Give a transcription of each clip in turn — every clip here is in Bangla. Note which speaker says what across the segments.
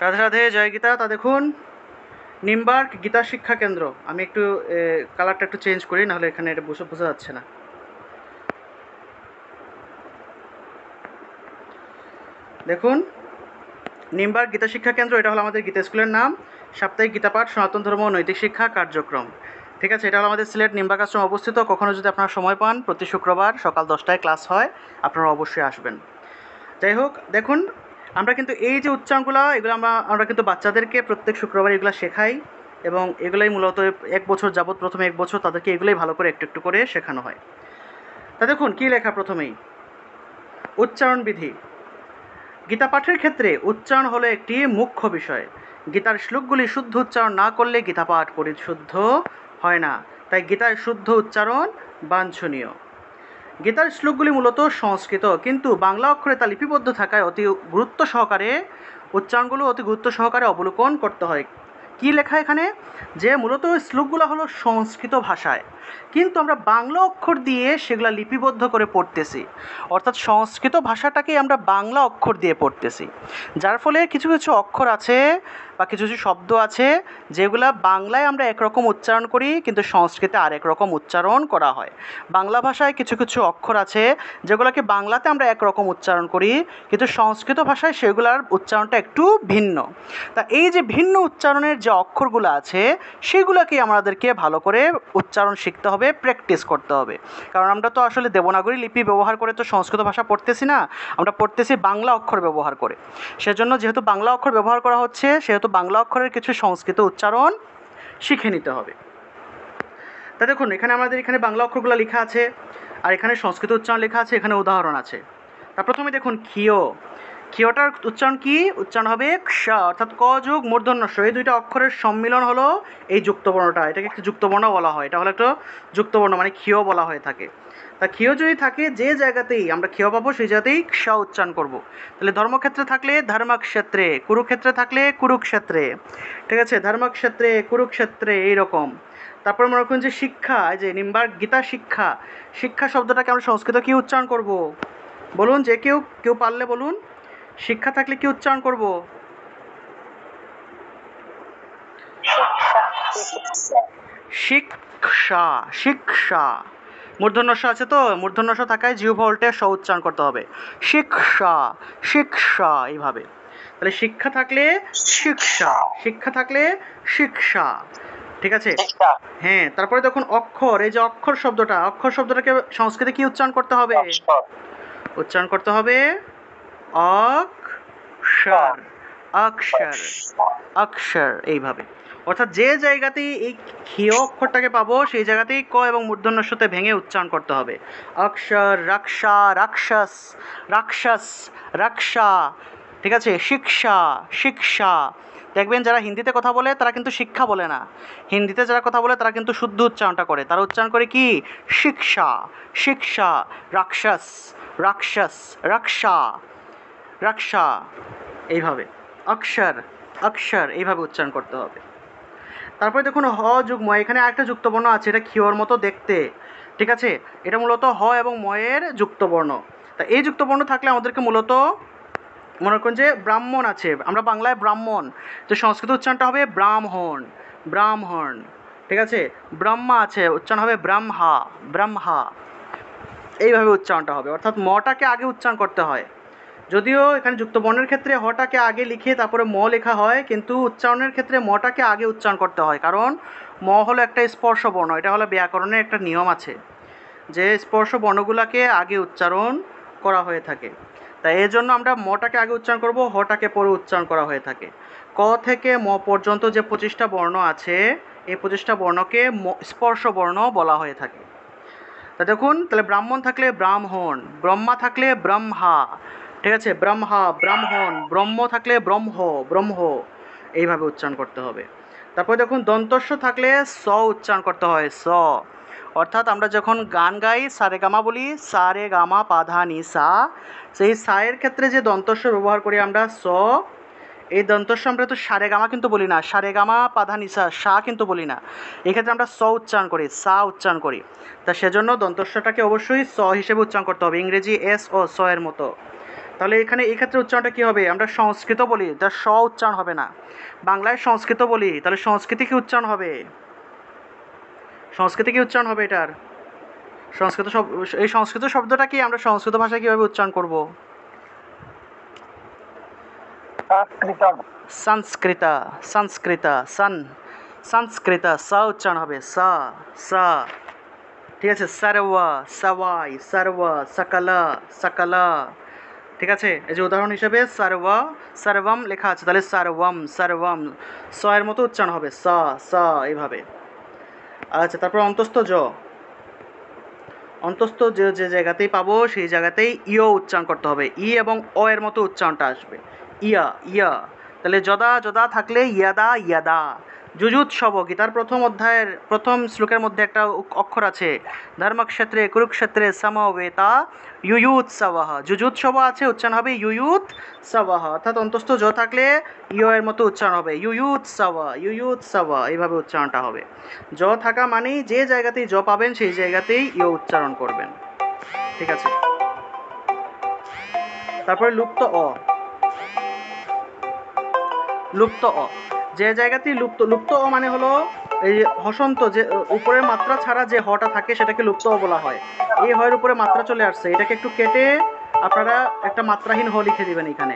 Speaker 1: রাধে রাধে, জয় গীতা। তা দেখুন, নিমবার্ক গীতা শিক্ষা কেন্দ্র। আমি একটু কালারটা একটু চেঞ্জ করি, নাহলে এখানে এটা বোঝা যাচ্ছে না। দেখুন, নিমবার্ক গীতা শিক্ষা কেন্দ্র, এটা হলো আমাদের গীতা স্কুলের নাম। সাপ্তাহিক গীতা পাঠ, সনাতন ধর্ম ও নৈতিক শিক্ষা কার্যক্রম। ঠিক আছে, এটা হলো আমাদের সিলেট নিমবার্ক আশ্রমে অবস্থিত। কখনো যদি আপনারা সময় পান, প্রতি শুক্রবার সকাল 10টায় ক্লাস হয়, আপনারা অবশ্যই আসবেন। যাই হোক, দেখুন, আমরা কিন্তু এই যে উচ্চারণগুলো, এগুলো আমরা কিন্তু বাচ্চাদেরকে প্রত্যেক শুক্রবার এগুলো শেখাই, এবং এগুলোই মূলত 1 বছর যাবৎ, প্রথমে 1 বছর তাদেরকে এগুলোই ভালো করে একটু একটু করে শেখানো হয়। তা দেখুন, কী লেখা প্রথমেই, উচ্চারণ বিধি। গীতা পাঠের ক্ষেত্রে উচ্চারণ হলো একটি মুখ্য বিষয়। গীতার শ্লোকগুলি শুদ্ধ উচ্চারণ না করলে গীতা পাঠ পরিশুদ্ধ হয় না, তাই গীতার শুদ্ধ উচ্চারণ বাঞ্ছনীয়। গীতার শ্লোকগুলি মূলত সংস্কৃত, কিন্তু বাংলা অক্ষরে তা লিপিবদ্ধ থাকায় উচ্চারণগুলো অতি গুরুত্ব সহকারে অবলোকন করতে হয়। কি লেখা এখানে, যে মূলত শ্লোকগুলো হলো সংস্কৃত ভাষায়, কিন্তু আমরা বাংলা অক্ষর দিয়ে সেগুলো লিপিবদ্ধ করে পড়তেছি, অর্থাৎ সংস্কৃত ভাষাটাকেই আমরা বাংলা অক্ষর দিয়ে পড়তেছি, যার ফলে কিছু কিছু অক্ষর আছে বা কিছু কিছু শব্দ আছে যেগুলা বাংলায় আমরা একরকম উচ্চারণ করি, কিন্তু সংস্কৃতে আরেক রকম উচ্চারণ করা হয়। বাংলা ভাষায় কিছু কিছু অক্ষর আছে যেগুলোকে বাংলাতে আমরা একরকম উচ্চারণ করি, কিন্তু সংস্কৃত ভাষায় সেগুলার উচ্চারণটা একটু ভিন্ন। তা এই যে ভিন্ন উচ্চারণের যে অক্ষরগুলো আছে, সেগুলোকে আমাদেরকে ভালো করে উচ্চারণ শিখতে হবে, প্র্যাকটিস করতে হবে। কারণ আমরা তো আসলে দেবনাগরী লিপি ব্যবহার করে তো সংস্কৃত ভাষা পড়তেছি না, আমরা পড়তেছি বাংলা অক্ষর ব্যবহার করে। সেজন্য যেহেতু বাংলা অক্ষর ব্যবহার করা হচ্ছে, সেহেতু বাংলা অক্ষরের কিছু সংস্কৃত উচ্চারণ শিখে নিতে হবে। তা দেখুন, এখানে বাংলা অক্ষরগুলো লেখা আছে, আর এখানে সংস্কৃত উচ্চারণ লেখা আছে, এখানে উদাহরণ আছে। তা প্রথমে দেখুন, ক্ষীয়টার উচ্চারণ কি? উচ্চারণ হবে ক্ষ, অর্থাৎ ক যোগ মূর্ধন্য ষ, এই দুইটা অক্ষরের সম্মিলন হলো এই যুক্তবর্ণটা। এটাকে একটু যুক্তবর্ণ বলা হয়, এটা হলো একটা যুক্তবর্ণ, মানে ক্ষীয় বলা হয়ে থাকে। তা ক্ষীয় যদি থাকে, যে জায়গাতেই আমরা ক্ষীয় পাবো সেই জায়গাতেই ক্ষ উচ্চারণ করব। তাহলে ধর্মক্ষেত্রে থাকলে ধর্মক্ষেত্রে, কুরুক্ষেত্রে থাকলে কুরুক্ষেত্রে। ঠিক আছে, ধর্মক্ষেত্রে, কুরুক্ষেত্রে, এইরকম। তারপর মনে করুন যে শিক্ষা, এই যে নিম্বার্ক গীতা শিক্ষা, শিক্ষা শব্দটাকে আমরা সংস্কৃত কি উচ্চারণ করব? বলুন, যে কেউ কেউ পারলে বলুন, শিক্ষা থাকলে কি উচ্চারণ করব? শিক্ষা, শিক্ষা। মূর্ধন্য ষ আছে, তো মূর্ধন্য ষ থাকায় জিহ্বা উল্টে স উচ্চারণ করতে হবে। শিক্ষা, শিক্ষা, এইভাবে। তাহলে শিক্ষা থাকলে শিক্ষা, শিক্ষা থাকলে শিক্ষা। ঠিক আছে, হ্যাঁ। তারপরে দেখুন অক্ষর, এই যে অক্ষর শব্দটাকে সংস্কৃতে কি উচ্চারণ করতে হবে? উচ্চারণ করতে হবে অক্ষর, অক্ষর, অক্ষর, এইভাবে। অর্থাৎ যে জায়গাতেই এই ক্ষীয় অক্ষরটাকে পাবো, সেই জায়গাতেই ক এবং মূর্ধন্য ষতে ভেঙে উচ্চারণ করতে হবে। অক্ষর, রক্ষা, রাক্ষস, রাক্ষস, রক্ষা। ঠিক আছে, শিক্ষা, শিক্ষা। দেখবেন যারা হিন্দিতে কথা বলে তারা কিন্তু শিক্ষা বলে না, হিন্দিতে যারা কথা বলে তারা কিন্তু শুদ্ধ উচ্চারণটা করে, তারা উচ্চারণ করে কি? শিক্ষা, শিক্ষা, রাক্ষস, রাক্ষস, রক্ষা, রক্ষা, এইভাবে। অক্ষর, অক্ষর, এইভাবে উচ্চারণ করতে হবে। তারপরে দেখুন হ যোগ ম, এখানে আরেকটা যুক্তবর্ণ আছে, এটা ক্ষীয়র মতো দেখতে। ঠিক আছে, এটা মূলত হ এবং ময়ের যুক্তবর্ণ। তা এই যুক্তবর্ণ থাকলে আমাদেরকে মূলত মনে করুন যে ব্রাহ্মণ আছে, আমরা বাংলায় ব্রাহ্মণ, তো সংস্কৃত উচ্চারণটা হবে ব্রাহ্মণ, ব্রাহ্মণ। ঠিক আছে, ব্রহ্মা আছে, উচ্চারণ হবে ব্রহ্মা, ব্রহ্মা, এইভাবে উচ্চারণটা হবে। অর্থাৎ মটাকে আগে উচ্চারণ করতে হয়, যদিও এখানে যুক্তবর্ণের ক্ষেত্রে হটাকে আগে লিখে তারপরে ম লেখা হয়, কিন্তু উচ্চারণের ক্ষেত্রে মটাকে আগে উচ্চারণ করতে হয়, কারণ ম হলো একটা স্পর্শ বর্ণ। এটা হলো ব্যাকরণের একটা নিয়ম আছে, যে স্পর্শ বর্ণগুলোকে আগে উচ্চারণ করা হয়ে থাকে। তাই এই জন্য আমরা মটাকে আগে উচ্চারণ করব, হটাকে পরে উচ্চারণ করা হয়ে থাকে। ক থেকে ম পর্যন্ত যে 25টা বর্ণ আছে, এই 25টা বর্ণকে স্পর্শ বর্ণ বলা হয়ে থাকে। তা দেখুন, তাহলে ব্রাহ্মণ থাকলে ব্রাহ্মণ, ব্রহ্মা থাকলে ব্রহ্মা। ঠিক আছে, ব্রহ্মা, ব্রাহ্মণ, ব্রহ্ম থাকলে ব্রহ্ম, ব্রহ্ম, এইভাবে উচ্চারণ করতে হবে। তারপরে দেখুন দন্তস্ব থাকলে স উচ্চারণ করতে হয়, স। অর্থাৎ আমরা যখন গান গাই, সারেগামা বলি, সারে গামা পাধা নি সা, সেই সায়ের ক্ষেত্রে যে দন্তস্ব ব্যবহার করি আমরা স, এই দন্তস্ব আমরা তো সারেগামা কিন্তু বলি না, সারেগামা পাধা নি সা, সা কিন্তু বলি না, এক্ষেত্রে আমরা স উচ্চারণ করি, সা উচ্চারণ করি। তা সেজন্য দন্তস্বটাকে অবশ্যই স হিসেবে উচ্চারণ করতে হবে, ইংরেজি এস ও স এর মতো। তাহলে এখানে এই ক্ষেত্রে উচ্চারণটা কী হবে? আমরা সংস্কৃত বলি, তার স উচ্চারণ হবে না। বাংলায় সংস্কৃত বলি, তাহলে সংস্কৃতি কি উচ্চারণ হবে? সংস্কৃতি কি উচ্চারণ হবে এটার? সংস্কৃত এই সংস্কৃত শব্দটা কি আমরা সংস্কৃত ভাষায় কীভাবে উচ্চারণ করব? সংস্কৃত, সংস্কৃত, সংস্কৃত, সা উচ্চারণ হবে, সা, সা। ঠিক আছে, সর্ব, সবাই, সর্ব, সকলা, সকলা। ঠিক আছে, এই যে উদাহরণ হিসেবে সর্ব, সর্বম লেখা আছে, তাহলে সর্বম, সর্বম, স এর মতো উচ্চারণ হবে, সা, সা, এইভাবে। আচ্ছা, তারপর অন্তস্থ জ, অন্তস্থ যে জায়গাতেই পাবো সেই জায়গাতেই ইয় উচ্চারণ করতে হবে, ই এবং অ এর মতো উচ্চারণটা আসবে, ইয়া, ইয়া। তাহলে যদা, যদা থাকলে ইয়াদা, ইয়াদা। যুযুৎসব, গীতার প্রথম অধ্যায়ের প্রথম শ্লোকের মধ্যে একটা অক্ষর আছে, ধর্মক্ষেত্রে কুরুক্ষেত্রে সমবেতা ইয়ুৎসবঃ, যুযুৎসব আছে, উচ্চারণ হবে ইয়ুৎসবঃ, অর্থাৎ অন্তস্থ জ থাকলে ইয় এর মতো উচ্চারণ হবে, ইয়ুৎসব, ইয়ুৎসব, এইভাবে উচ্চারণটা হবে। জ থাকা মানেই যে জায়গাতেই জ পাবেন সেই জায়গাতেই ইয় উচ্চারণ করবেন। ঠিক আছে, তারপরে লুপ্ত অ, লুপ্ত অ, যে জায়গাতেই লুপ্ত অ মানে হলো এই হসন্ত, যে উপরের মাত্রা ছাড়া যে হটা থাকে সেটাকে লুপ্ত অ বলা হয়। এই হয়ের উপরে মাত্রা চলে আসছে, এটাকে একটু কেটে আপনারা একটা মাত্রাহীন হ লিখে দিবেন এখানে।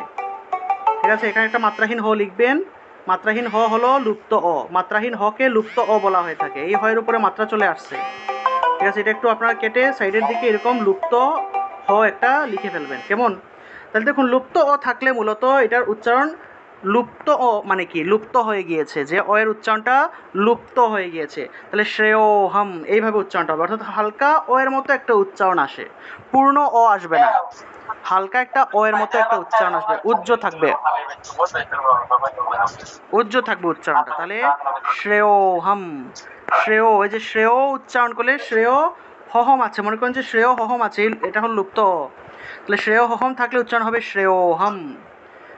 Speaker 1: ঠিক আছে, এখানে একটা মাত্রাহীন হ লিখবেন। মাত্রাহীন হ হলো লুপ্ত অ, মাত্রাহীন হকে লুপ্ত অ বলা হয়ে থাকে। এই হয়ের উপরে মাত্রা চলে আসছে, ঠিক আছে, এটা একটু আপনারা কেটে সাইডের দিকে এরকম লুপ্ত হ একটা লিখে ফেলবেন, কেমন? তাহলে দেখুন, লুপ্ত অ থাকলে মূলত এটার উচ্চারণ লুপ্ত অ মানে কি? লুপ্ত হয়ে গিয়েছে, যে অ এর উচ্চারণটা লুপ্ত হয়ে গিয়েছে। তাহলে শ্রেয়োহম, এইভাবে উচ্চারণটা হবে, অর্থাৎ হালকা অ এর মতো একটা উচ্চারণ আসে, পূর্ণ অ আসবে না, হালকা একটা অ এর মতো একটা উচ্চারণ আসবে, উজ্জ থাকবে, উজ্জ থাকবে উচ্চারণটা। তাহলে শ্রেয়োহম, শ্রেয়, এই যে শ্রেয় উচ্চারণ করলে শ্রেয় হহম আছে, মনে করেন যে শ্রেয় হহম আছে, এটা হল লুপ্ত। তাহলে শ্রেয় হহম থাকলে উচ্চারণ হবে শ্রেয়োহম।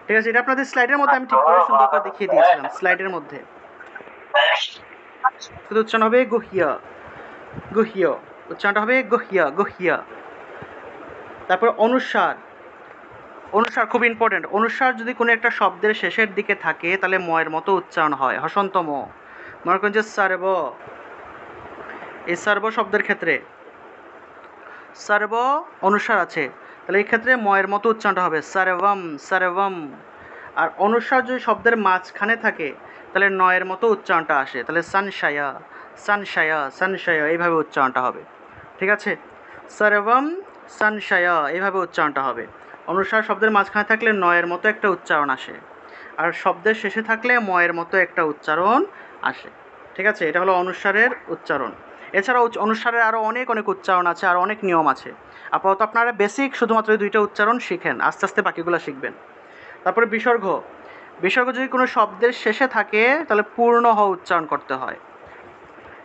Speaker 1: ঠিক আছে, এটা আপনাদের স্লাইডের মধ্যে আমি ঠিক করে সুন্দর করে দেখিয়ে দিয়েছিলাম, স্লাইডের মধ্যে শুধু উচ্চারণ হবে গুহ্য, গুহ্য, উচ্চারণটা হবে গুহ্য, গুহ্য। তারপর অনুস্বার, অনুস্বার খুব ইম্পর্টেন্ট। অনুস্বার যদি কোনো একটা শব্দের শেষের দিকে থাকে তাহলে ময়ের মতো উচ্চারণ হয়, হসন্ত ম। মনে করেন যে সর্ব, এই সর্ব শব্দের ক্ষেত্রে সর্ব অনুস্বার আছে, তাহলে এই ক্ষেত্রে ময়ের মতো উচ্চারণটা হবে সর্বম, সর্বম। আর অনুস্বার যদি শব্দের মাঝখানে থাকে তাহলে নয়ের মতো উচ্চারণটা আসে, তাহলে সানশায়া, সানশায়া, সানশায়া, এইভাবে উচ্চারণটা হবে। ঠিক আছে, সর্বম সানশায়া, এইভাবে উচ্চারণটা হবে। অনুস্বার শব্দের মাঝখানে থাকলে নয়ের মতো একটা উচ্চারণ আসে, আর শব্দের শেষে থাকলে ময়ের মতো একটা উচ্চারণ আসে। ঠিক আছে, এটা হলো অনুস্বারের উচ্চারণ। এছাড়াও অনুস্বারের আরও অনেক অনেক উচ্চারণ আছে, আর অনেক নিয়ম আছে। আপাতত আপনারা বেসিক শুধুমাত্র এই দুইটা উচ্চারণ শিখেন, আস্তে আস্তে বাকিগুলো শিখবেন। তারপরে বিসর্গ, বিসর্গ যদি কোনো শব্দের শেষে থাকে তাহলে পূর্ণ হ উচ্চারণ করতে হয়।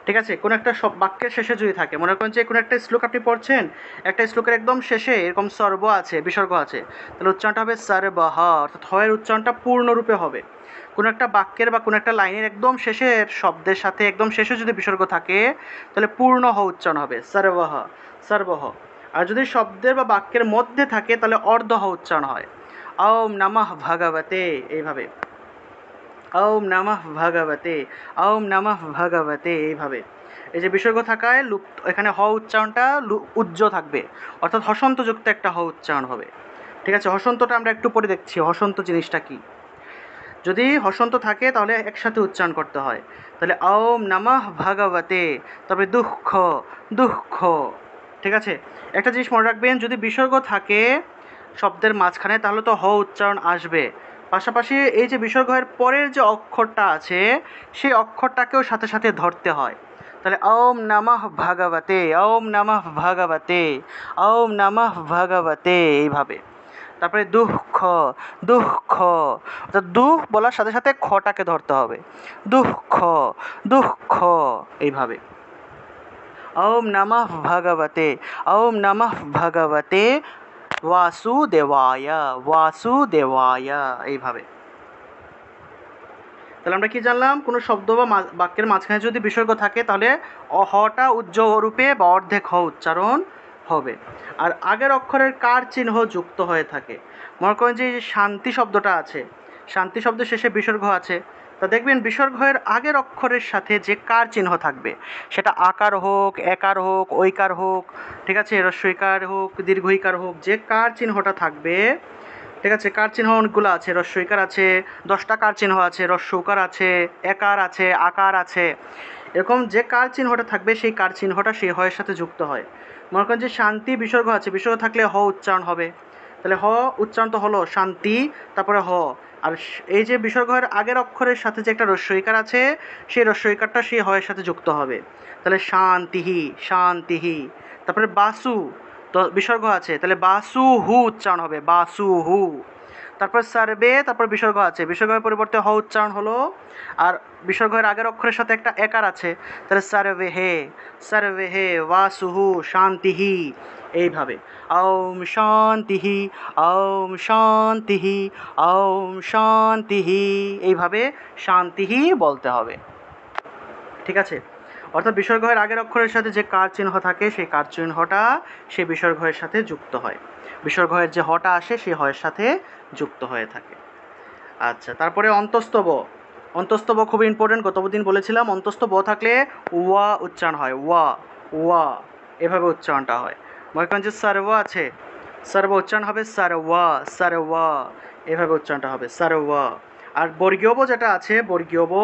Speaker 1: ঠিক আছে, কোনো একটা বাক্যের শেষে যদি থাকে, মনে করেন যে কোনো একটা শ্লোক আপনি পড়ছেন, একটা শ্লোকের একদম শেষে এরকম সর্ব আছে, বিসর্গ আছে, তাহলে উচ্চারণটা হবে সর্বহ, অর্থাৎ হয়ের উচ্চারণটা পূর্ণরূপে হবে। কোনো একটা বাক্যের বা কোনো একটা লাইনের একদম শেষে শব্দের সাথে একদম শেষে যদি বিসর্গ থাকে তাহলে পূর্ণ হ উচ্চারণ হবে, সর্বহ, সর্বহ। আর যদি শব্দের বা বাক্যের মধ্যে থাকে তাহলে অর্ধ হ উচ্চারণ হয়, ওম নমঃ ভগবতে, এইভাবে, ওম নমঃ ভগবতে, ওম নমঃ ভগবতে, এইভাবে। এই যে বিসর্গ থাকায় লুপ্ত, এখানে হ উচ্চারণটা উজ্জ থাকবে, অর্থাৎ হসন্তযুক্ত একটা হ উচ্চারণ হবে। ঠিক আছে, হসন্তটা আমরা একটু পরে দেখছি, হসন্ত জিনিসটা কি। যদি হসন্ত থাকে তাহলে একসাথে উচ্চারণ করতে হয়, তাহলে ওম নমঃ ভগবতে, তবে দুঃখ, দুঃখ। ঠিক আছে, একটা জিনিস মনে রাখবেন, যদি বিসর্গ থাকে শব্দের মাঝখানে তাহলে তো হ উচ্চারণ আসবে, পাশাপাশি এই যে বিসর্গের পরের যে অক্ষরটা আছে সেই অক্ষরটাকেও সাথে সাথে ধরতে হয়। তাহলে ওম নমঃ ভগবতে, ওম নমঃ ভগবতে, ওম নমঃ ভগবতে, এইভাবে। তারপরে দুঃখ, দুঃখ, অর্থাৎ দুঃখ বলার সাথে সাথে খটাকে ধরতে হবে, দুঃখ, দুঃখ, এইভাবে। ওম নমঃ ভগবতে, ওম নমঃ ভগবতে বাসুদেবায়, বাসুদেবায়, এইভাবে। তাহলে আমরা কি জানলাম, কোনো শব্দ বা বাক্যের মাঝখানে যদি বিসর্গ থাকে তাহলে হটা উজ্জ রূপে বা অর্ধেক হ উচ্চারণ হবে, আর আগের অক্ষরের কার চিহ্ন যুক্ত হয়ে থাকে, মনে করেন যে এই যে শান্তি শব্দটা আছে, শান্তি শব্দের শেষে বিসর্গ আছে, তা দেখবেন বিসর্গের আগের অক্ষরের সাথে যে কার চিহ্ন থাকবে, সেটা আকার হোক, একার হোক, ঐকার হোক, ঠিক আছে, হ্রস্বইকার হোক, দীর্ঘইকার হোক, যে কার চিহ্নটা থাকবে, ঠিক আছে, কার চিহ্ন অনেকগুলো আছে, হ্রস্বইকার আছে, 10টা কার চিহ্ন আছে, হ্রস্বকার আছে, একার আছে, আকার আছে, এরকম যে কার চিহ্নটা থাকবে সেই কার চিহ্নটা সেই হয়ের সাথে যুক্ত হয়। মনে করেন যে শান্তি বিসর্গ আছে, বিসর্গ থাকলে হ উচ্চারণ হবে, তাহলে হ উচ্চারণ তো হলো শান্তি, তারপরে হ, আর এই যে বিসর্গের আগের অক্ষরের সাথে যে একটা হ্রস্বইকার আছে, সেই হ্রস্বইকারটা সেই হয়ের সাথে যুক্ত হবে, তাহলে শান্তিহি, শান্তিহি। তারপরে বাসু, তো বিসর্গ আছে, তাহলে বাসু হু উচ্চারণ হবে, বাসু হু। তারপর সার্বে, তারপর বিসর্গ আছে, বিসর্গের পরিবর্তে হ উচ্চারণ হলো, আর বিসর্গের আগের অক্ষরের সাথে একটা একার আছে, তাহলে সার্বে হে, সার্বে হে বাসুহু শান্তিহি, এইভাবে ওম শান্তিহি, ওম শান্তিহি, ওম শান্তিহি, এইভাবে শান্তিহি বলতে হবে, ঠিক আছে। অর্থাৎ বিসর্গের আগের অক্ষরের সাথে যে কার চিহ্ন থাকে সেই কার চিহ্নটা সেই বিসর্গের সাথে যুক্ত হয়, বিসর্গের যে হটা আসে সেই হয়ের সাথে যুক্ত হয়ে থাকে। আচ্ছা, তারপরে অন্তস্তব, অন্তস্তব খুবই ইম্পর্টেন্ট, গতদিন বলেছিলাম অন্তস্তব থাকলে ওয়া উচ্চারণ হয়, ওয়া, ওয়া, এভাবে উচ্চারণটা হয়। মনে করেন যে সার্ব আছে, সার্ব উচ্চারণ হবে সারওয়া, সারওয়া, এভাবে উচ্চারণটা হবে সারওয়া। আর বর্গীয় ব যেটা আছে, বর্গীয় ব,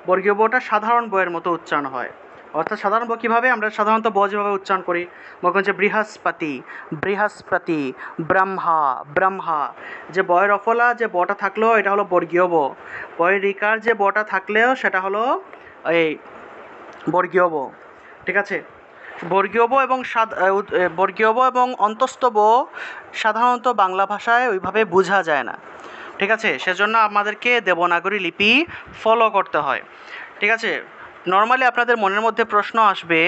Speaker 1: বর্গীয় বটা সাধারণ বয়ের মতো উচ্চারণ হয়। অর্থাৎ সাধারণ ব কীভাবে, আমরা সাধারণত ব যেভাবে উচ্চারণ করি, মনে করেন যে বৃহস্পতি, বৃহস্পতি, ব্রহ্মা, ব্রহ্মা, যে বয়ের অফলা যে বটা থাকলো এটা হলো বর্গীয় ব, বয়ের রিকার যে বটা থাকলেও সেটা হলো এই বর্গীয় ব, ঠিক আছে। বর্গীয় ব এবং বর্গীয় ব এবং অন্তস্থ ব সাধারণত বাংলা ভাষায় ওইভাবে বোঝা যায় না, ঠিক আছে, সেজন্য আমাদেরকে দেবনাগরী লিপি ফলো করতে হয়, ঠিক আছে। নর্মালি আপনাদের মনের মধ্যে প্রশ্ন আসবে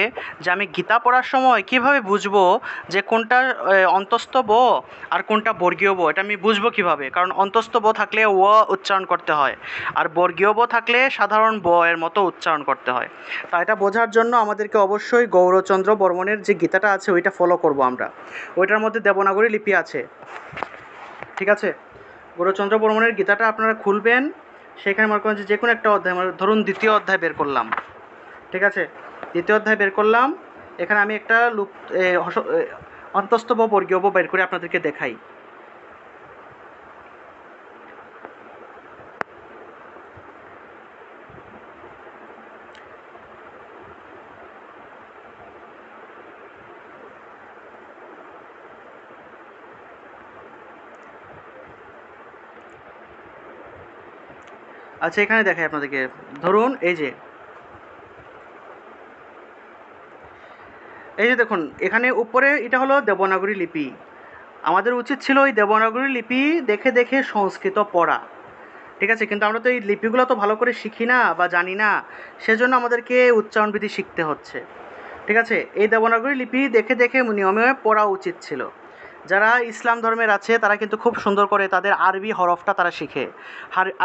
Speaker 1: যে আমি গীতা পড়ার সময় কিভাবে বুঝবো যে কোনটা অন্তস্থ ব আর কোনটা বর্গীয় ব, এটা আমি বুঝবো কিভাবে, কারণ অন্তস্থ ব থাকলে ও উচ্চারণ করতে হয়, আর বর্গীয় ব থাকলে সাধারণ ব এর মতো উচ্চারণ করতে হয়। তা এটা বোঝার জন্য আমাদেরকে অবশ্যই গৌরচন্দ্র বর্মনের যে গীতাটা আছে ওইটা ফলো করব আমরা, ওইটার মধ্যে দেবনাগরী লিপি আছে, ঠিক আছে। গৌরচন্দ্র বর্মনের গীতাটা আপনারা খুলবেন, সেখানে মনে করেন যে কোনো একটা অধ্যায়, ধরুন দ্বিতীয় অধ্যায় বের করলাম, ঠিক আছে, দ্বিতীয় অধ্যায় বের করলাম, এখানে আমি একটা অন্তস্থ ব বর্গীয় ব বের করে আপনাদেরকে দেখাই। আচ্ছা, এখানে দেখাই আপনাদেরকে, ধরুন এই যে দেখুন এখানে উপরে এটা হলো দেবনাগরী লিপি, আমাদের উচিত ছিল এই দেবনাগরী লিপি দেখে দেখে সংস্কৃত পড়া, ঠিক আছে, কিন্তু আমরা তো এই লিপিগুলো তো ভালো করে শিখি না বা জানি না, সেজন্য আমাদেরকে উচ্চারণবিধি শিখতে হচ্ছে, ঠিক আছে। এই দেবনাগরী লিপি দেখে দেখে নিয়মে পড়া উচিত ছিল। যারা ইসলাম ধর্মের আছে তারা কিন্তু খুব সুন্দর করে তাদের আরবি হরফটা তারা শিখে,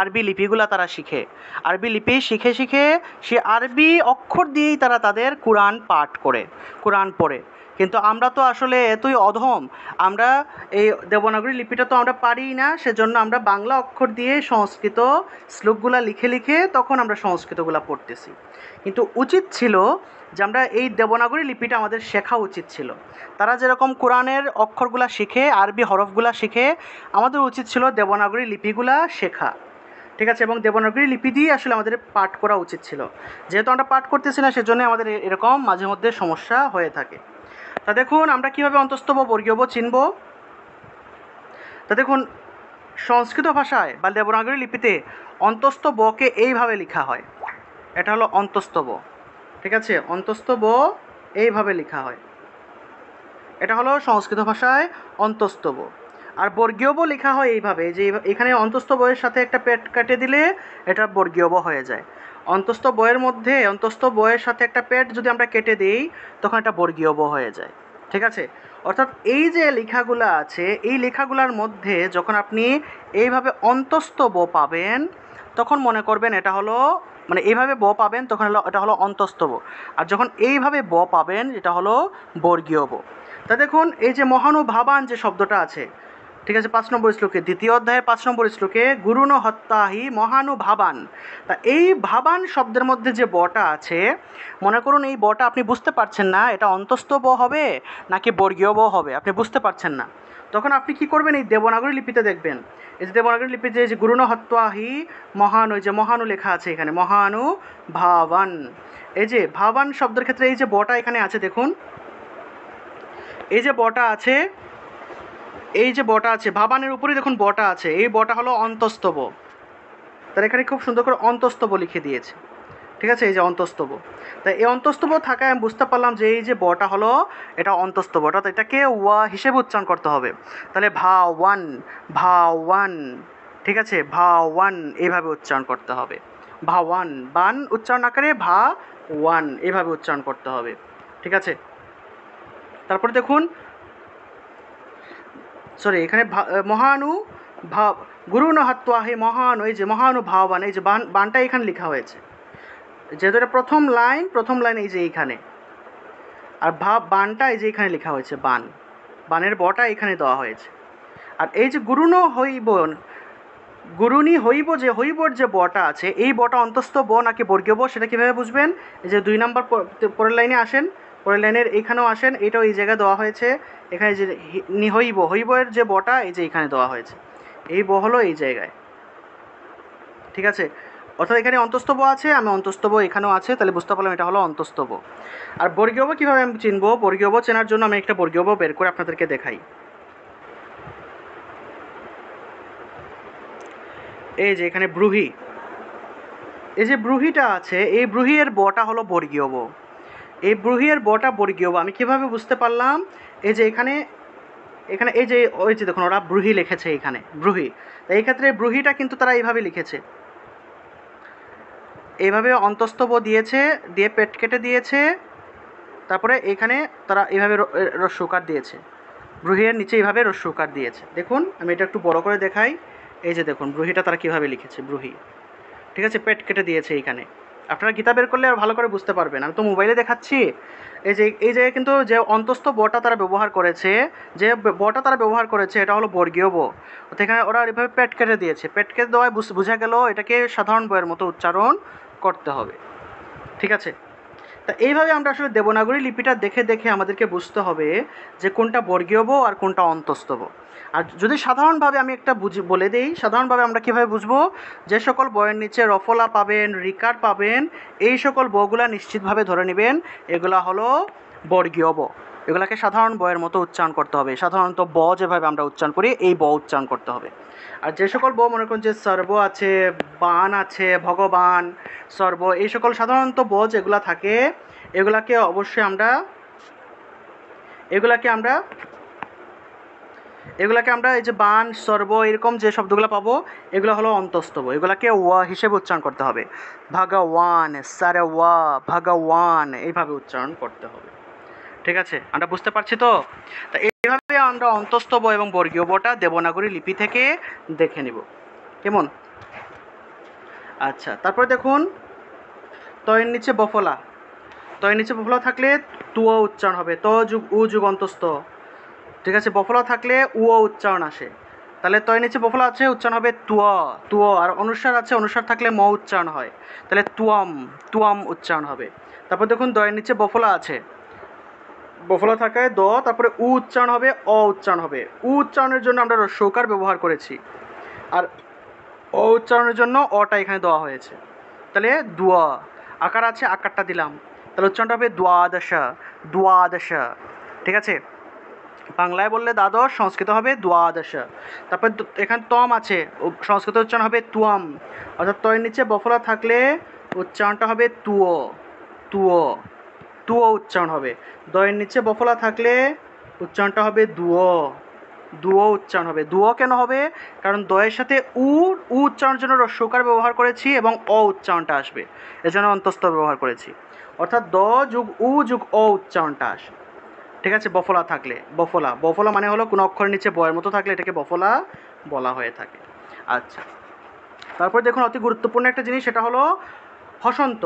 Speaker 1: আরবি লিপিগুলা তারা শিখে, আরবি লিপি শিখে শিখে সে আরবি অক্ষর দিয়েই তারা তাদের কোরআন পাঠ করে, কোরআন পড়ে। কিন্তু আমরা তো আসলে এতই অধম, আমরা এই দেবনাগরী লিপিটা তো আমরা পারিই না, সেজন্য আমরা বাংলা অক্ষর দিয়ে সংস্কৃত শ্লোকগুলা লিখে লিখে তখন আমরা সংস্কৃতগুলা পড়তেছি। কিন্তু উচিত ছিল যে আমরা এই দেবনাগরী লিপিটা আমাদের শেখা উচিত ছিল। তারা যেরকম কোরআনের অক্ষরগুলা শিখে, আরবি হরফগুলা শিখে, আমাদের উচিত ছিল দেবনাগরী লিপিগুলা শেখা, ঠিক আছে, এবং দেবনাগরী লিপি দিয়ে আসলে আমাদের পাঠ করা উচিত ছিল। যেহেতু আমরা পাঠ করতেছি না, সেজন্য আমাদের এরকম মাঝে মধ্যে সমস্যা হয়ে থাকে। তা দেখুন আমরা কীভাবে অন্তস্থ ব বর্গীয় ব চিনব। তা দেখুন সংস্কৃত ভাষায় বা দেবনাগরী লিপিতে অন্তস্থ বকে এইভাবে লেখা হয়, এটা হলো অন্তস্থ ব, ঠিক আছে, অন্তস্থ ব এইভাবে লেখা হয়, এটা হলো সংস্কৃত ভাষায় অন্তস্থ ব। আর বর্গীয় ব লেখা হয় এইভাবে, যে এখানে অন্তস্থ বয়ের সাথে একটা পেট কেটে দিলে এটা বর্গীয় ব হয়ে যায়, অন্তস্থ বয়ের মধ্যে অন্তস্থ বয়ের সাথে একটা পেট যদি আমরা কেটে দিই তখন এটা বর্গীয় ব হয়ে যায়, ঠিক আছে। অর্থাৎ এই যে লেখাগুলো আছে এই লেখাগুলোর মধ্যে যখন আপনি এইভাবে অন্তস্থ ব পাবেন তখন মনে করবেন এটা হলো, মানে এইভাবে ব পাবেন তখন হলো এটা হলো অন্তস্থ ব, আর যখন এইভাবে ব পাবেন এটা হলো বর্গীয় ব। তা দেখুন এই যে মহানুভাবান যে শব্দটা আছে, ঠিক আছে, 5 নম্বর শ্লোকে, দ্বিতীয় অধ্যায়ের 5 নম্বর শ্লোকে গুরুন হত্যাহি মহানুভাবান। তা এই ভাবান শব্দের মধ্যে যে বটা আছে, মনে করুন এই বটা আপনি বুঝতে পারছেন না এটা অন্তস্থ ব হবে নাকি বর্গীয় ব হবে, আপনি বুঝতে পারছেন না। তখন আপনি কি করবেন, এই দেবনাগরী লিপিতে দেখবেন, এই যে দেবনাগরী লিপিতে যে গুরুন হত্যাহি মহানু, এই যে মহানু লেখা আছে এখানে, মহানু ভাবান, এই যে ভাবান শব্দের ক্ষেত্রে এই যে বটা এখানে আছে দেখুন, এই যে বটা আছে, এই যে বটা আছে ভাবানের উপরেই দেখুন বটা আছে, এই বটা হলো অন্তস্তব। তার এখানে খুব সুন্দর করে অন্তস্তব লিখে দিয়েছে। ঠিক আছে, এই যে অন্তস্তব। তাই এই অন্তস্তব থাকায় আমি বুঝতে পারলাম যে এই যে বটা হলো এটা অন্তস্তব, অর্থাৎ এটাকে ওয়া হিসেবে উচ্চারণ করতে হবে। তাহলে ভাওয়ান, ভাওয়ান, ঠিক আছে, ভাওয়ান এইভাবে উচ্চারণ করতে হবে। ভাওয়ান, বান উচ্চারণ আকারে ভা ওয়ান এইভাবে উচ্চারণ করতে হবে। ঠিক আছে, তারপরে দেখুন, সরি এখানে মহানু ভাব গুরু নহাত্মা হে মহান, এই যে মহানু ভাবান, এই যে বানটা এখানে লেখা হয়েছে, যেহেতু এটা প্রথম লাইন এই যে এইখানে, আর বানটা এই যে এখানে লেখা হয়েছে, বানের বটা এখানে দেওয়া হয়েছে। আর এই যে গুরুণ হইব, গুরুনি হইব, যে হইবর যে বটা আছে, এই বটা অন্তস্থ ব নাকি বর্গীয় ব সেটা কীভাবে বুঝবেন? এই যে 2 নম্বর পরের লাইনে আসেন, পরের লাইনের এইখানেও আসেন, এইটাও এই জায়গায় দেওয়া হয়েছে, এখানে যে হইব, হইবর যে বটা এই যে এখানে দেওয়া হয়েছে, এই ব হলো এই জায়গায়। ঠিক আছে, অর্থাৎ এখানে অন্তস্থ ব আছে, আমি অন্তস্থ ব এখানেও আছে, তাহলে বুঝতে পারলাম এটা হলো অন্তস্থ ব। আর বর্গীয় ব কীভাবে আমি চিনবো? বর্গীয় ব চেনার জন্য আমি একটা বর্গীয় ব বের করে আপনাদেরকে দেখাই। এই যে এখানে ব্রুহি, এই যে ব্রুহিটা আছে, এই ব্রুহির বটা হলো বর্গীয় ব, এই ব্রুহির বটা বর্গীয় ব। আমি কীভাবে বুঝতে পারলাম? এই যে এখানে এই যে ওই যে দেখুন ওরা ব্রুহি লিখেছে এখানে, ব্রুহি, এই ক্ষেত্রে ব্রুহিটা কিন্তু তারা এইভাবে লিখেছে, এইভাবে অন্তস্থ ব দিয়েছে, দিয়ে পেট কেটে দিয়েছে, তারপরে এখানে তারা এইভাবে রস্যকার দিয়েছে, ব্রুহির নিচে এইভাবে রস্যকার দিয়েছে। দেখুন আমি এটা একটু বড় করে দেখাই, এই যে দেখুন ব্রুহিটা তারা কীভাবে লিখেছে, ব্রুহি, ঠিক আছে, পেট কেটে দিয়েছে এইখানে। আপনারা গীতা বের করলে আর ভালো করে বুঝতে পারবেন, আমি তো মোবাইলে দেখাচ্ছি। এই যে কিন্তু যে অন্তস্থ বটা তারা ব্যবহার করেছে, যে বটা তারা ব্যবহার করেছে এটা হলো বর্গীয় ব, এখানে ওরা এভাবে পেট কেটে দিয়েছে, পেট কেটে দেওয়ায় বোঝা গেল এটাকে সাধারণ বয়ের মতো উচ্চারণ করতে হবে। ঠিক আছে, তা এইভাবে আমরা আসলে দেবনাগরী লিপিটা দেখে দেখে আমাদেরকে বুঝতে হবে যে কোনটা বর্গীয় ব আর কোনটা অন্তস্থ ব। আর যদি সাধারণভাবে আমি একটা বলে দিই, সাধারণভাবে আমরা কীভাবে বুঝবো? যে সকল বয়ের নিচে রফলা পাবেন, রিকার পাবেন, এই সকল বগুলা নিশ্চিতভাবে ধরে নেবেন এগুলা হলো বর্গীয় ব, এগুলাকে সাধারণ বয়ের মতো উচ্চারণ করতে হবে। সাধারণত ব যেভাবে আমরা উচ্চারণ করি এই ব উচ্চারণ করতে হবে। আর যে সকল ব মনে করুন যে সর্ব আছে, বান আছে, ভগবান, সর্ব, এই সকল সাধারণত ব যেগুলা থাকে এগুলাকে অবশ্যই আমরা এই যে বান, সর্ব এরকম যে শব্দগুলো পাবো এগুলো হলো অন্তস্থ ব, এগুলাকে ওয়া হিসেবে উচ্চারণ করতে হবে। ভগবান, সারে ওয়া, ভগবান এইভাবে উচ্চারণ করতে হবে। ঠিক আছে, আমরা বুঝতে পারছি তো? তা এইভাবে আমরা অন্তস্থ ব এবং বর্গীয় বটা দেবনাগরী লিপি থেকে দেখে নিব, কেমন? আচ্ছা, তারপরে দেখুন তয়ের নিচে বফলা, তয়ের নিচে বফলা থাকলে তুয়া উচ্চারণ হবে, ত যুগ উ যুগ অন্তস্থ। ঠিক আছে, বফলা থাকলে উয়া উচ্চারণ আসে, তাহলে তয়ের নিচে বফলা আছে উচ্চারণ হবে তুয়া, তুয়, আর অনুস্বার আছে, অনুস্বার থাকলে ম উচ্চারণ হয়, তাহলে তুয়াম, তুয়াম উচ্চারণ হবে। তারপর দেখুন দয়ের নিচে বফলা আছে, বফলা থাকায় দ, তারপরে উ উচ্চারণ হবে, অ উচ্চারণ হবে। উ উচ্চারণের জন্য আমরা রস্যকার ব্যবহার করেছি, আর অ উচ্চারণের জন্য অটা এখানে দেওয়া হয়েছে, তাহলে দুয়া, আকার আছে আকারটা দিলাম, তাহলে উচ্চারণটা হবে দ্বাদশ, দ্বাদশ। ঠিক আছে, বাংলায় বললে দ্বাদশ, সংস্কৃত হবে দ্বাদশ। তারপর এখানে তম আছে, সংস্কৃত উচ্চারণ হবে তুয়াম, অর্থাৎ তয়ের নিচে বফলা থাকলে উচ্চারণটা হবে তুয়, তুয়, তুয় উচ্চারণ হবে। দয়ের নিচে বফলা থাকলে উচ্চারণটা হবে দুয়, দুয় উচ্চারণ হবে। দুয় কেন হবে? কারণ দয়ের সাথে উ উচ্চারণের জন্য রস্যকার ব্যবহার করেছি এবং অ উচ্চারণটা আসবে, এজন্য অন্তস্থ ব্যবহার করেছি, অর্থাৎ দ যুগ উ যুগ অ উচ্চারণটা আসে। ঠিক আছে, বফলা থাকলে, বফলা, বফলা মানে হলো কোনো অক্ষরের নিচে বয়ের মতো থাকলে এটাকে বফলা বলা হয়ে থাকে। আচ্ছা, তারপর দেখুন অতি গুরুত্বপূর্ণ একটা জিনিস, সেটা হলো হসন্ত।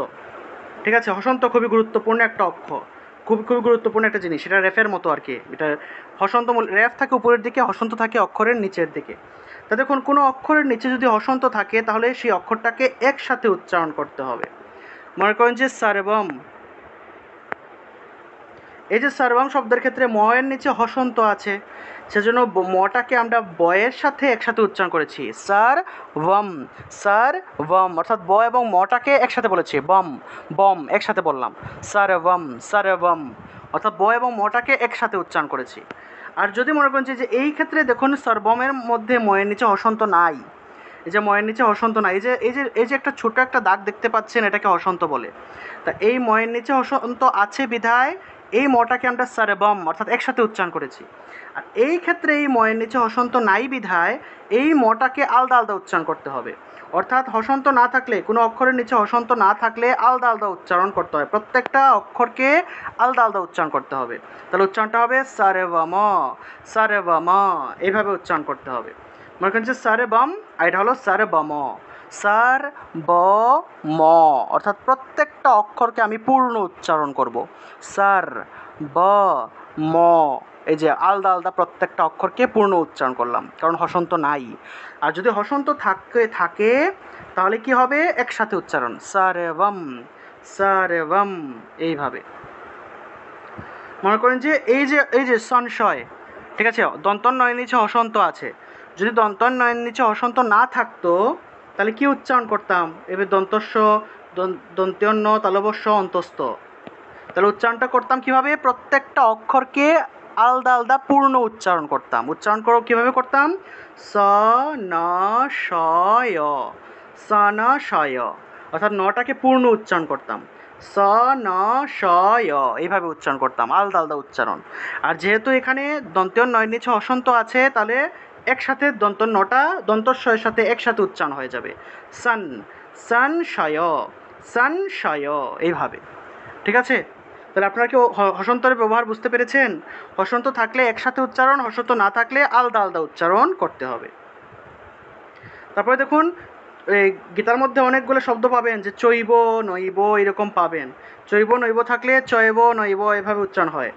Speaker 1: ঠিক আছে, হসন্ত খুবই গুরুত্বপূর্ণ একটা অক্ষর, খুবই খুবই গুরুত্বপূর্ণ একটা জিনিস, এটা রেফের মতো আর কি। এটা হসন্ত রেফ থাকে উপরের দিকে, হসন্ত থাকে অক্ষরের নিচের দিকে। তা দেখুন কোনো অক্ষরের নিচে যদি হসন্ত থাকে তাহলে সেই অক্ষরটাকে একসাথে উচ্চারণ করতে হবে। মনে করেন যে সার্বম, এই যে সার্বম শব্দের ক্ষেত্রে ময়ের নিচে হসন্ত আছে, সেজন্য মটাকে আমরা বয়ের সাথে একসাথে উচ্চারণ করেছি, সার ওয়ম, সার ওয়ম, অর্থাৎ ব এবং মটাকে একসাথে বলেছি, বম বম একসাথে বললাম, সার ওয়ম, অর্থাৎ ব এবং মটাকে একসাথে উচ্চারণ করেছি। আর যদি মনে করেন যে এই ক্ষেত্রে দেখুন সর্বমের মধ্যে ময়ের নিচে হসন্ত নাই, এই যে ময়ের নিচে হসন্ত নাই, এই যে একটা ছোট একটা দাগ দেখতে পাচ্ছেন, এটাকে হসন্ত বলে। তা এই ময়ের নিচে হসন্ত আছে বিধায় এই মটাকে আমরা সারেবম অর্থাৎ একসাথে উচ্চারণ করেছি। আর এই ক্ষেত্রে এই ময়ের নিচে হসন্ত নাই বিধায় এই মটাকে আলাদা আলাদা উচ্চারণ করতে হবে। অর্থাৎ হসন্ত না থাকলে, কোনো অক্ষরের নিচে হসন্ত না থাকলে আলাদা আলাদা উচ্চারণ করতে হয়, প্রত্যেকটা অক্ষরকে আলাদা আলাদা উচ্চারণ করতে হবে। তাহলে উচ্চারণটা হবে সারেবম, সারেবম, এইভাবে উচ্চারণ করতে হবে। মনে করেন যে সারে বাম, আর এটা হলো সারে বম, সার ব ম, অর্থাৎ প্রত্যেকটা অক্ষরকে আমি পূর্ণ উচ্চারণ করব, সার ব ম, এই যে আলাদা আলাদা প্রত্যেকটা অক্ষরকে পূর্ণ উচ্চারণ করলাম, কারণ হসন্ত নাই। আর যদি হসন্ত থাকে তাহলে কি হবে, একসাথে উচ্চারণ, সারে বম, এইভাবে। মনে করেন যে এই যে সংশয়, ঠিক আছে, দন্তন নয়ের নিচে হসন্ত আছে, যদি দন্তন নয়ের নিচে হসন্ত না থাকতো তাহলে কি উচ্চারণ করতাম, এবার দন্তস্ব, দন্ত্যন্য, তালবস্য, অন্তস্থ। তাহলে উচ্চারণটা করতাম কিভাবে, প্রত্যেকটা অক্ষরকে আলাদা আলাদা পূর্ণ উচ্চারণ করতাম। উচ্চারণ করো কিভাবে করতাম, স ন শয়, স ন শয়, অর্থাৎ নটাকে পূর্ণ উচ্চারণ করতাম, স ন শয়, এইভাবে উচ্চারণ করতাম, আলাদা আলাদা উচ্চারণ। আর যেহেতু এখানে দন্ত্য নয়ের নিচে হসন্ত আছে, তাহলে একসাথে দন্ত নটা দন্তস্বয়ের সাথে একসাথে উচ্চারণ হয়ে যাবে, সান, সান শয়, সান শয়, এইভাবে। ঠিক আছে, তাহলে আপনারা কি হসন্তের ব্যবহার বুঝতে পেরেছেন? হসন্ত থাকলে একসাথে উচ্চারণ, হসন্ত না থাকলে আলাদা আলাদা উচ্চারণ করতে হবে। তারপরে দেখুন এই গীতার মধ্যে অনেকগুলো শব্দ পাবেন, যে চৈব নৈব এরকম পাবেন। চৈব নৈব থাকলে চয়ব নৈব এভাবে উচ্চারণ হয়,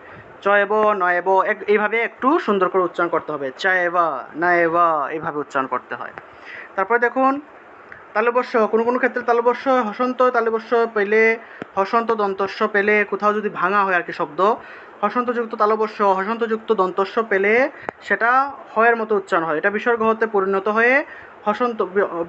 Speaker 1: চয়ব নয়ব এইভাবে একটু সুন্দর করে উচ্চারণ করতে হবে, চায়বা নায়বা এইভাবে উচ্চারণ করতে হয়। তারপরে দেখুন তালবস্য, কোনো কোনো ক্ষেত্রে তালবস্য হসন্ত, তালবস্য পেলে, হসন্ত দন্তস্য পেলে, কোথাও যদি ভাঙা হয় আর কি শব্দ, হসন্তযুক্ত তালবস্য, হসন্তযুক্ত দন্তস্য পেলে সেটা হয়ের মতো উচ্চারণ হয়, এটা বিসর্গ হতে পরিণত হয়ে হসন্ত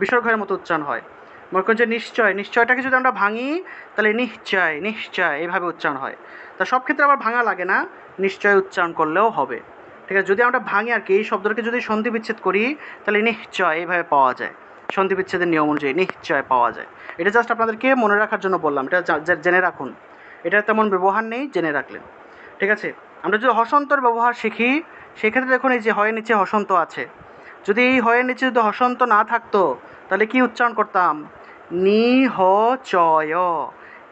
Speaker 1: বিসর্গের মতো উচ্চারণ হয়। মনে করেন যে নিশ্চয়, নিশ্চয়টাকে যদি আমরা ভাঙি তাহলে নিশ্চয়, নিশ্চয় এইভাবে উচ্চারণ হয়। তা সব ক্ষেত্রে আবার ভাঙা লাগে না, নিশ্চয় উচ্চারণ করলেও হবে। ঠিক আছে, যদি আমরা ভাঙি আর কি, এই শব্দটাকে যদি সন্ধি বিচ্ছেদ করি তাহলে নিশ্চয় এইভাবে পাওয়া যায়, সন্ধি বিচ্ছেদের নিয়ম অনুযায়ী নিশ্চয় পাওয়া যায়। এটা জাস্ট আপনাদেরকে মনে রাখার জন্য বললাম, এটা জেনে রাখুন, এটা তেমন ব্যবহার নেই, জেনে রাখলেন। ঠিক আছে, আমরা যদি হসন্তর ব্যবহার শিখি, সেক্ষেত্রে দেখুন এই যে হয়ের নিচে হসন্ত আছে, যদি এই হয়ের নিচে যদি হসন্ত না থাকতো তাহলে কি উচ্চারণ করতাম, নি হ চয়,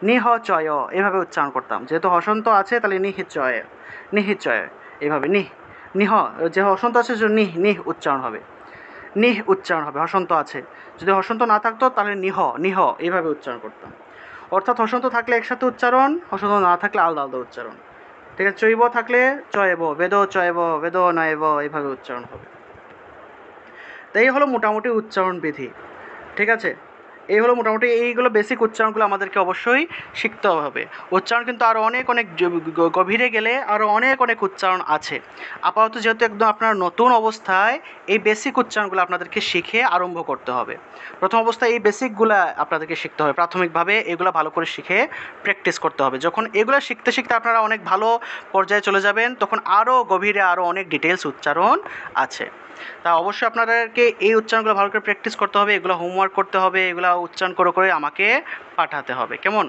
Speaker 1: নিহ চয় এভাবে উচ্চারণ করতাম। যেহেতু হসন্ত আছে তাহলে নিহিচয়, নিহিচয় এইভাবে, নিহ, যে হসন্ত আছে নিহ উচ্চারণ হবে, নিহ উচ্চারণ হবে, হসন্ত আছে। যদি হসন্ত না থাকতো তাহলে নিহ এইভাবে উচ্চারণ করতাম। অর্থাৎ হসন্ত থাকলে একসাথে উচ্চারণ, হসন্ত না থাকলে আলাদা আলাদা উচ্চারণ। ঠিক আছে, চৈব থাকলে চয়ব, বেদ চয়ব, বেদ নয়ব এইভাবে উচ্চারণ হবে। তো এই হলো মোটামুটি উচ্চারণ বিধি। ঠিক আছে, এই হলো মোটামুটি, এইগুলো বেসিক উচ্চারণগুলো আমাদেরকে অবশ্যই শিখতে হবে। উচ্চারণ কিন্তু আরও অনেক গভীরে গেলে আরও অনেক উচ্চারণ আছে। আপাতত যেহেতু একদম আপনার নতুন অবস্থায় এই বেসিক উচ্চারণগুলো আপনাদেরকে শিখে আরম্ভ করতে হবে। প্রথম অবস্থায় এই বেসিকগুলো আপনাদেরকে শিখতে হবে, প্রাথমিকভাবে এগুলো ভালো করে শিখে প্র্যাকটিস করতে হবে। যখন এগুলো শিখতে শিখতে আপনারা অনেক ভালো পর্যায়ে চলে যাবেন, তখন আরও গভীরে আরও অনেক ডিটেলস উচ্চারণ আছে। তা অবশ্যই আপনাদেরকে এই উচ্চারণগুলো ভালো করে প্র্যাকটিস করতে হবে, এগুলো হোমওয়ার্ক করতে হবে, এগুলো উচ্চারণ করে আমাকে পাঠাতে হবে, কেমন?